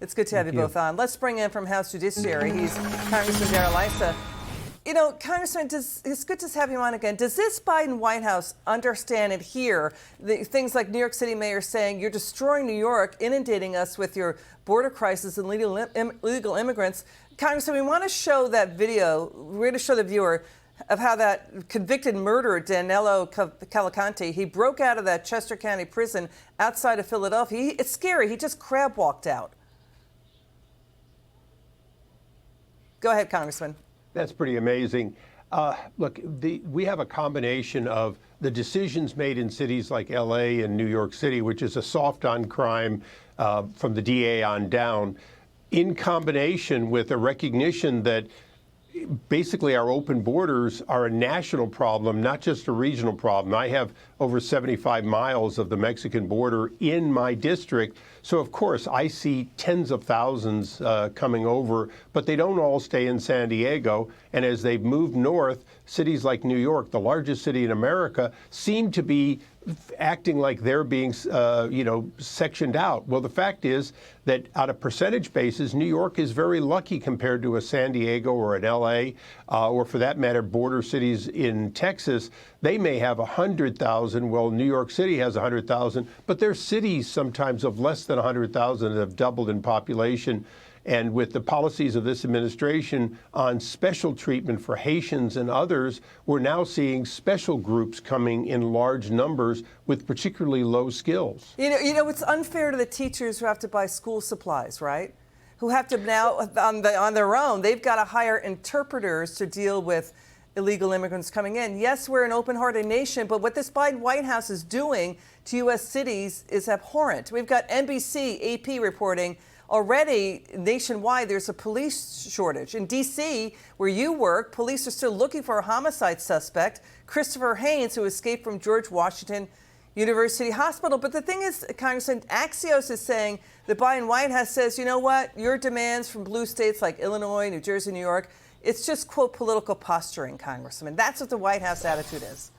It's good to have you both on. Let's bring in from House Judiciary. He's Congressman Darrell Issa. You know, Congressman, it's good to have you on again. Does this Biden White House understand and hear the things like New York City mayor saying you're destroying New York, inundating us with your border crisis and illegal immigrants? Congressman, we want to show that video. We're going to show the viewer of how that convicted murderer, Danilo Cavalcanti, he broke out of that Chester County prison outside of Philadelphia. It's scary. He just crab walked out. Go ahead, Congressman. That's pretty amazing. Look, we have a combination of the decisions made in cities like L.A. and New York City, which is a soft on crime from the DA on down, in combination with a recognition that basically our open borders are a national problem, not just a regional problem. I have over 75 miles of the Mexican border in my district. So, of course, I see tens of thousands coming over, but they don't all stay in San Diego. And as they've moved north, cities like New York, the largest city in America, seem to be acting like they're being, sectioned out. Well, the fact is that on a percentage basis, New York is very lucky compared to a San Diego or an L.A. Or for that matter, border cities in Texas. They may have 100,000. Well, New York City has 100,000, but there's cities sometimes of less than 100,000 that have doubled in population. And with the policies of this administration on special treatment for Haitians and others, we're now seeing special groups coming in large numbers with particularly low skills. You know, it's unfair to the teachers who have to buy school supplies, right? Who have to now, on their own, they've got to hire interpreters to deal with illegal immigrants coming in. Yes, we're an open-hearted nation, but what this Biden White House is doing to U.S. cities is abhorrent. We've got NBC, AP reporting already nationwide there's a police shortage. In D.C., where you work, police are still looking for a homicide suspect, Christopher Haynes, who escaped from George Washington University Hospital. But the thing is, Congressman, Axios is saying the Biden White House says, you know what, your demands from blue states like Illinois, New Jersey, New York, it's just, quote, political posturing, Congressman. That's what the White House attitude is.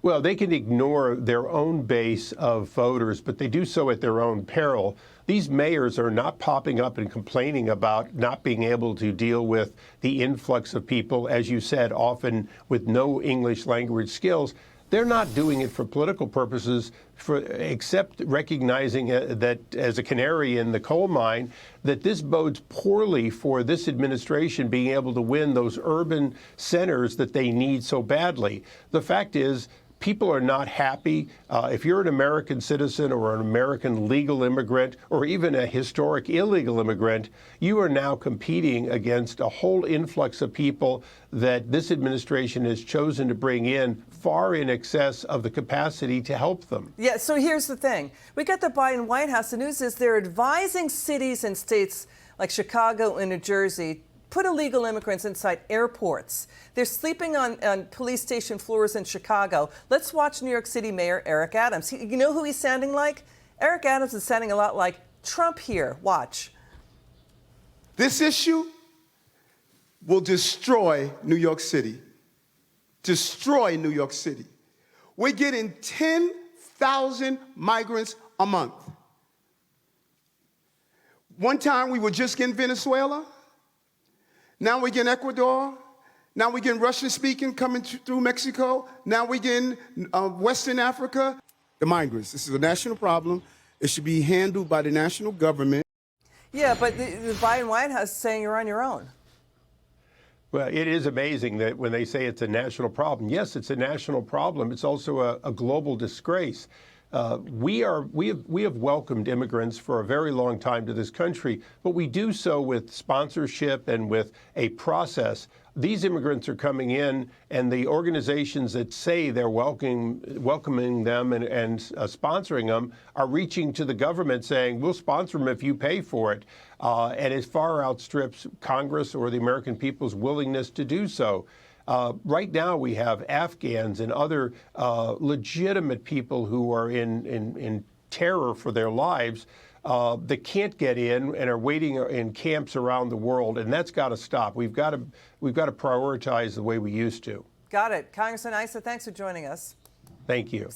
Well, they can ignore their own base of voters, but they do so at their own peril. These mayors are not popping up and complaining about not being able to deal with the influx of people, as you said, often with no English language skills. They're not doing it for political purposes, except recognizing that as a canary in the coal mine, that this bodes poorly for this administration being able to win those urban centers that they need so badly. The fact is, people are not happy. If you're an American citizen or an American legal immigrant or even a historic illegal immigrant, you are now competing against a whole influx of people that this administration has chosen to bring in far in excess of the capacity to help them. Yeah, so here's the thing. We got the Biden White House. The news is they're advising cities and states like Chicago and New Jersey put illegal immigrants inside airports. They're sleeping on police station floors in Chicago. Let's watch New York City Mayor Eric Adams. You know who he's sounding like? Eric Adams is sounding a lot like Trump here. Watch. This issue will destroy New York City. Destroy New York City. We're getting 10,000 migrants a month. One time we were just getting Venezuela. Now we're getting Ecuador. Now we're getting Russian-speaking coming through Mexico. Now we're getting Western Africa. The migrants. This is a national problem. It should be handled by the national government. Yeah, but the Biden White House is saying you're on your own. Well, it is amazing that when they say it's a national problem, yes, it's a national problem. It's also a global disgrace. We have welcomed immigrants for a very long time to this country, but we do so with sponsorship and with a process. These immigrants are coming in, and the organizations that say they're welcoming them and sponsoring them are reaching to the government saying, we'll sponsor them if you pay for it. And it far outstrips Congress or the American people's willingness to do so. Right now, we have Afghans and other legitimate people who are in terror for their lives that can't get in and are waiting in camps around the world, and that's got to stop. We've got to prioritize the way we used to. Got it. Congressman Issa, thanks for joining us. Thank you.